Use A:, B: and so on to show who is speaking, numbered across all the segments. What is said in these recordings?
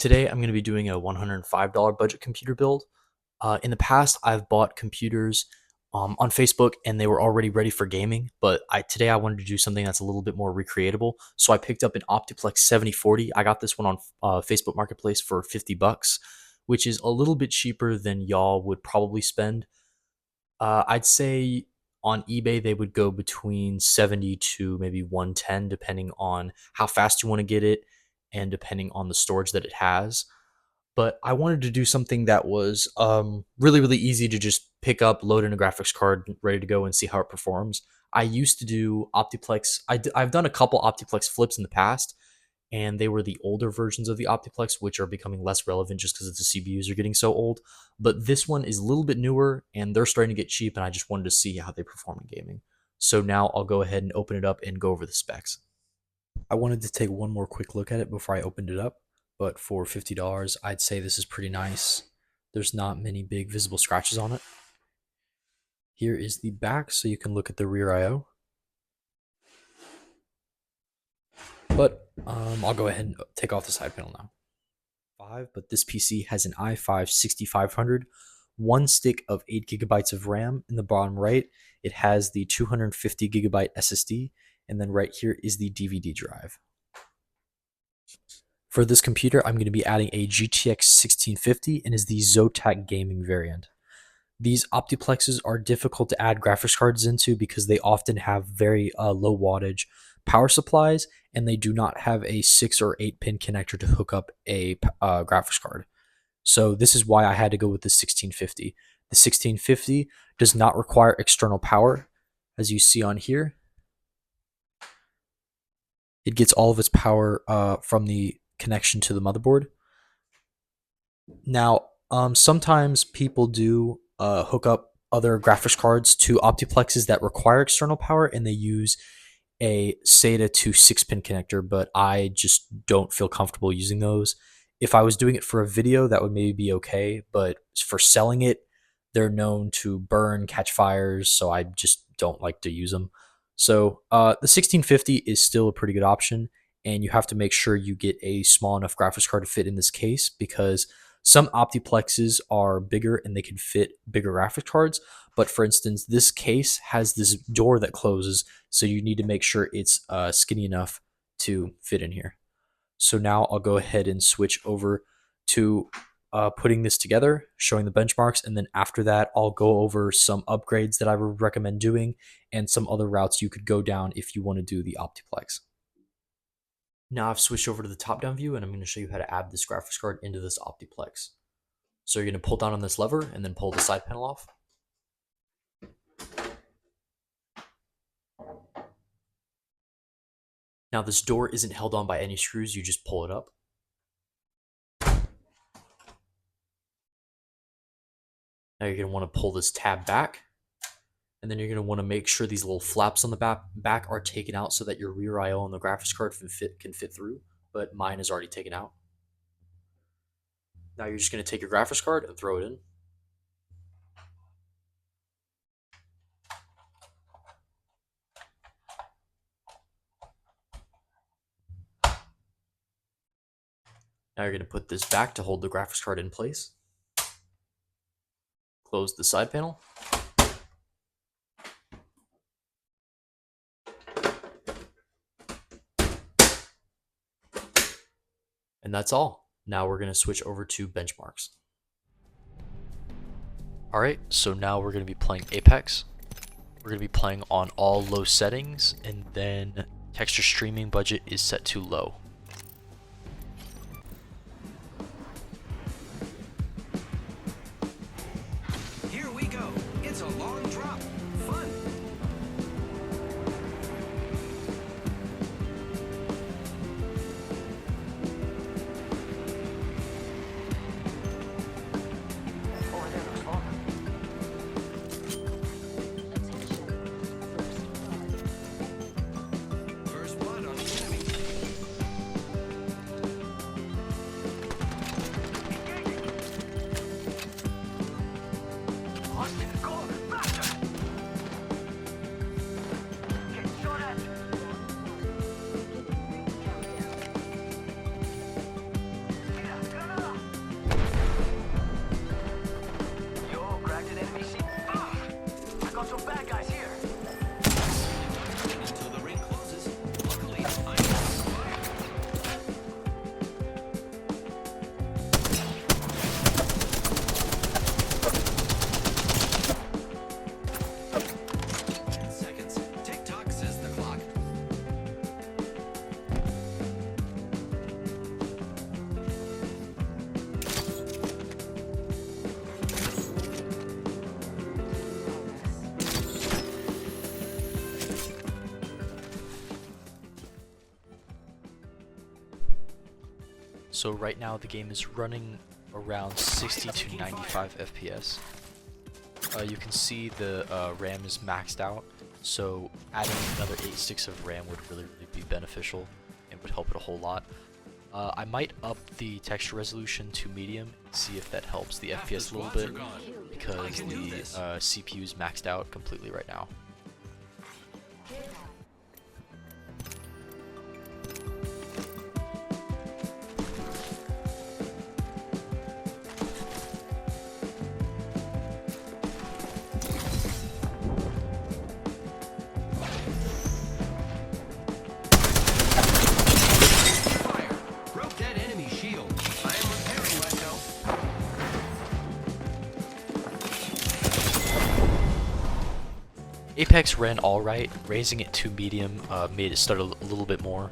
A: Today, I'm going to be doing a $105 budget computer build. In the past, I've bought computers on Facebook and they were already ready for gaming, but today I wanted to do something that's a little bit more recreatable. So I picked up an Optiplex 7040. I got this one on Facebook Marketplace for 50 bucks, which is a little bit cheaper than y'all would probably spend. I'd say on eBay they would go between 70 to maybe 110 depending on how fast you want to get it and depending on the storage that it has. But I wanted to do something that was really easy to just pick up, load in a graphics card, ready to go, and see how it performs. I used to do Optiplex. I've done a couple Optiplex flips in the past, and they were the older versions of the Optiplex, which are becoming less relevant just because the CPUs are getting so old. But this one is a little bit newer, and they're starting to get cheap, and I just wanted to see how they perform in gaming. So now I'll go ahead and open it up and go over the specs. I wanted to take one more quick look at it before I opened it up, but for $50, I'd say this is pretty nice. There's not many big visible scratches on it. Here is the back, so you can look at the rear I/O. But I'll go ahead and take off the side panel now. But this PC has an i5 6500, one stick of 8 gigabytes of RAM. In the bottom right, it has the 250 gigabyte SSD, and then right here is the DVD drive. For this computer, I'm going to be adding a GTX 1650 and is the Zotac gaming variant. These Optiplexes are difficult to add graphics cards into because they often have very low wattage power supplies, and they do not have a 6 or 8 pin connector to hook up a graphics card. So this is why I had to go with the 1650. The 1650 does not require external power, as you see on here. It gets all of its power from the connection to the motherboard. Now, sometimes people do hook up other graphics cards to Optiplexes that require external power, and they use a SATA to 6-pin connector, but I just don't feel comfortable using those. If I was doing it for a video, that would maybe be okay, but for selling it, they're known to burn, catch fires, so I just don't like to use them. So the 1650 is still a pretty good option, and you have to make sure you get a small enough graphics card to fit in this case, because some Optiplexes are bigger and they can fit bigger graphics cards. But for instance, this case has this door that closes, so you need to make sure it's skinny enough to fit in here. So now I'll go ahead and switch over to putting this together, showing the benchmarks, and then after that, I'll go over some upgrades that I would recommend doing and some other routes you could go down if you want to do the Optiplex. Now I've switched over to the top-down view, and I'm going to show you how to add this graphics card into this Optiplex. So you're going to pull down on this lever and then pull the side panel off. Now this door isn't held on by any screws, you just pull it up. Now you're going to want to pull this tab back, and then you're going to want to make sure these little flaps on the back are taken out so that your rear I/O on the graphics card can fit through, but mine is already taken out. Now you're just going to take your graphics card and throw it in. Now you're going to put this back to hold the graphics card in place. Close the side panel. And that's all. Now we're going to switch over to benchmarks. Alright, so now we're going to be playing Apex. We're going to be playing on all low settings, and then texture streaming budget is set to low.
B: Here we go. It's a long drop. Fun. First blood on the enemy.
A: So right now the game is running around 60 to 95 FPS. You can see the RAM is maxed out, so adding another 8 sticks of RAM would really be beneficial and would help it a whole lot. I might up the texture resolution to medium, see if that helps the FPS a little bit, because the CPU is maxed out completely right now. Apex ran alright, raising it to medium made it start a little bit more.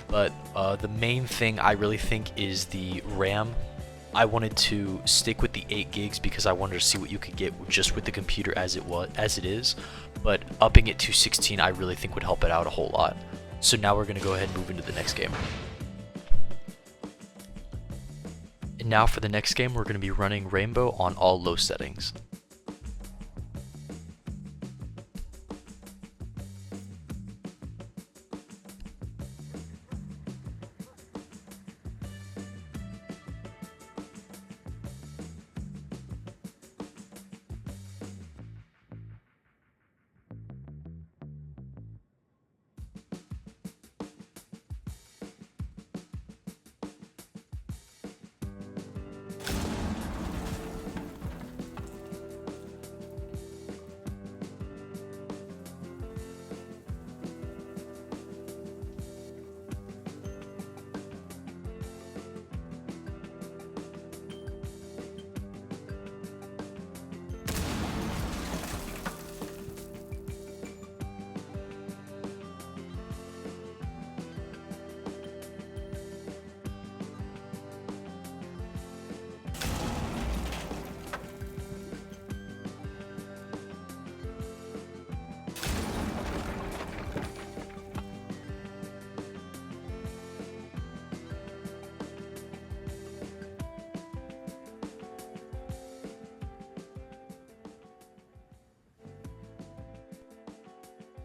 A: But the main thing I really think is the RAM. I wanted to stick with the 8 gigs because I wanted to see what you could get just with the computer as it is. But upping it to 16 I really think would help it out a whole lot. So now we're going to go ahead and move into the next game. And now for the next game we're going to be running Rainbow on all low settings.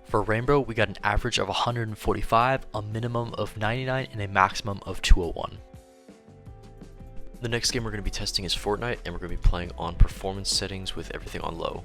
A: For Rainbow, we got an average of 145, a minimum of 99, and a maximum of 201. The next game we're going to be testing is Fortnite, and we're going to be playing on performance settings with everything on low.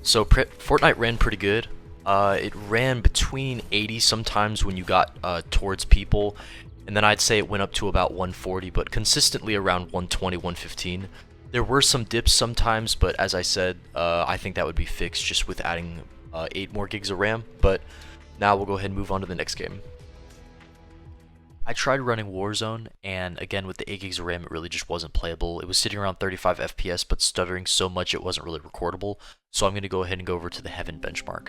A: So Fortnite ran pretty good. It ran between 80 sometimes when you got towards people, and then I'd say it went up to about 140, but consistently around 120, 115. There were some dips sometimes, but as I said, I think that would be fixed just with adding 8 more gigs of RAM. But now we'll go ahead and move on to the next game. I tried running Warzone, and again with the 8 gigs of RAM, it really just wasn't playable. It was sitting around 35 FPS, but stuttering so much it wasn't really recordable. So I'm going to go ahead and go over to the Heaven benchmark.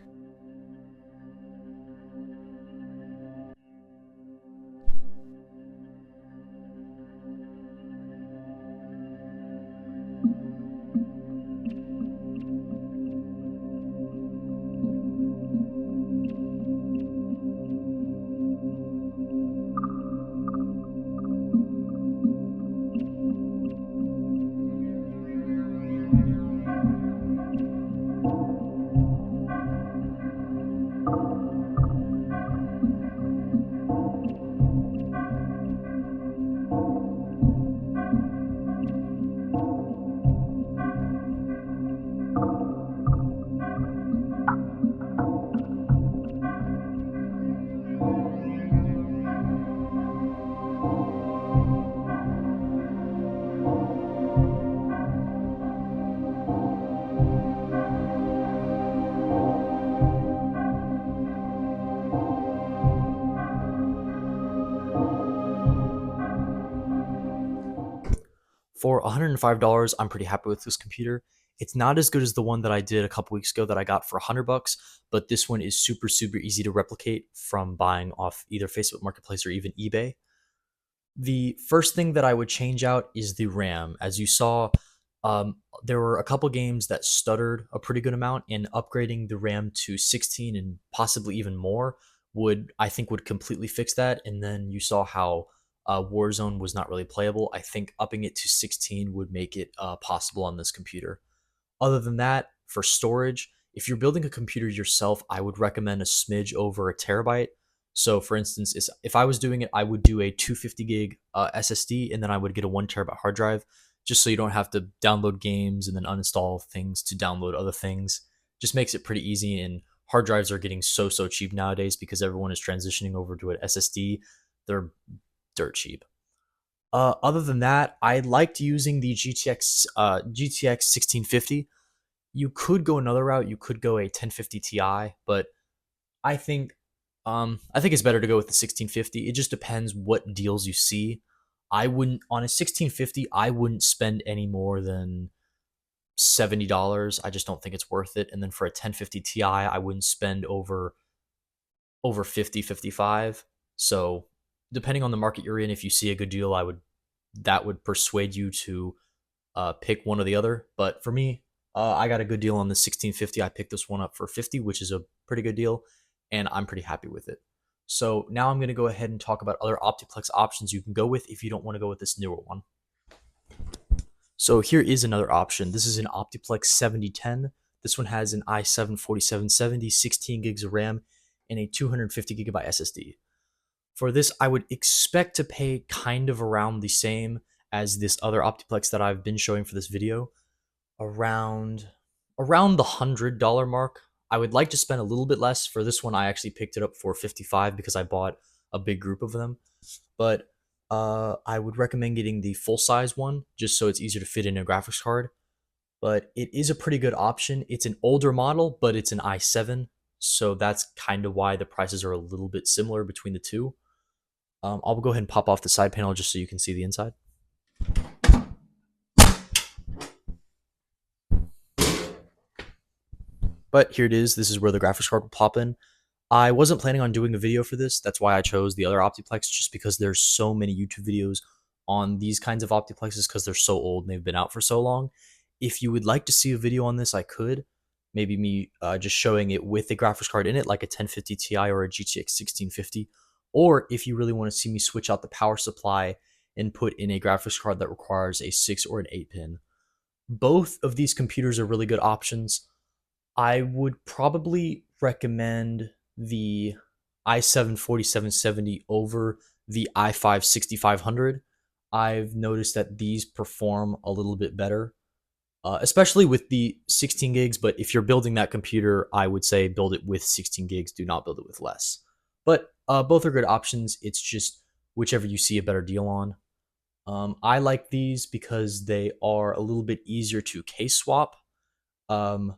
A: For $105, I'm pretty happy with this computer. It's not as good as the one that I did a couple weeks ago that I got for $100, but this one is super, super easy to replicate from buying off either Facebook Marketplace or even eBay. The first thing that I would change out is the RAM. As you saw, there were a couple games that stuttered a pretty good amount, and upgrading the RAM to 16 and possibly even more would, I think, would completely fix that. And then you saw how Warzone was not really playable. I think upping it to 16 would make it possible on this computer. Other than that, for storage, if you're building a computer yourself, I would recommend a smidge over a terabyte. So, for instance, if I was doing it, I would do a 250 gig SSD, and then I would get a 1 terabyte hard drive, just so you don't have to download games and then uninstall things to download other things. Just makes it pretty easy. And hard drives are getting so cheap nowadays because everyone is transitioning over to an SSD. They're dirt cheap. Other than that, I liked using the GTX 1650. You could go another route. You could go a 1050 Ti, but I think I think it's better to go with the 1650. It just depends what deals you see. I wouldn't on a 1650. I wouldn't spend any more than $70. I just don't think it's worth it. And then for a 1050 Ti, I wouldn't spend over 50, 55. So depending on the market you're in, if you see a good deal, that would persuade you to pick one or the other. But for me, I got a good deal on the 1650. I picked this one up for 50, which is a pretty good deal, and I'm pretty happy with it. So now I'm going to go ahead and talk about other Optiplex options you can go with if you don't want to go with this newer one. So here is another option. This is an Optiplex 7010. This one has an i7 4770, 16 gigs of RAM, and a 250 gigabyte SSD. For this, I would expect to pay kind of around the same as this other Optiplex that I've been showing for this video, around the $100 mark. I would like to spend a little bit less. For this one, I actually picked it up for 55 because I bought a big group of them. But I would recommend getting the full size one just so it's easier to fit in a graphics card. But it is a pretty good option. It's an older model, but it's an i7, so that's kind of why the prices are a little bit similar between the two. I'll go ahead and pop off the side panel just so you can see the inside. But here it is. This is where the graphics card will pop in. I wasn't planning on doing a video for this. That's why I chose the other Optiplex, just because there's so many YouTube videos on these kinds of Optiplexes because they're so old and they've been out for so long. If you would like to see a video on this, I could. Maybe me just showing it with a graphics card in it, like a 1050 Ti or a GTX 1650. Or if you really want to see me switch out the power supply and put in a graphics card that requires a 6 or an 8 pin. Both of these computers are really good options. I would probably recommend the i7 4770 over the i5 6500. I've noticed that these perform a little bit better, especially with the 16 gigs. But if you're building that computer, I would say build it with 16 gigs. Do not build it with less. But both are good options. It's just whichever you see a better deal on. I like these because they are a little bit easier to case swap. Um,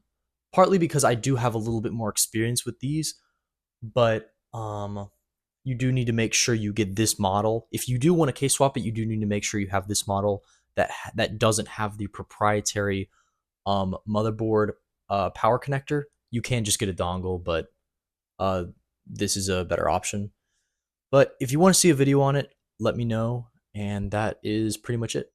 A: Partly because I do have a little bit more experience with these, but you do need to make sure you get this model. If you do want to case swap it, you do need to make sure you have this model that doesn't have the proprietary motherboard power connector. You can just get a dongle, but uh, this is a better option. But if you want to see a video on it, let me know, and that is pretty much it.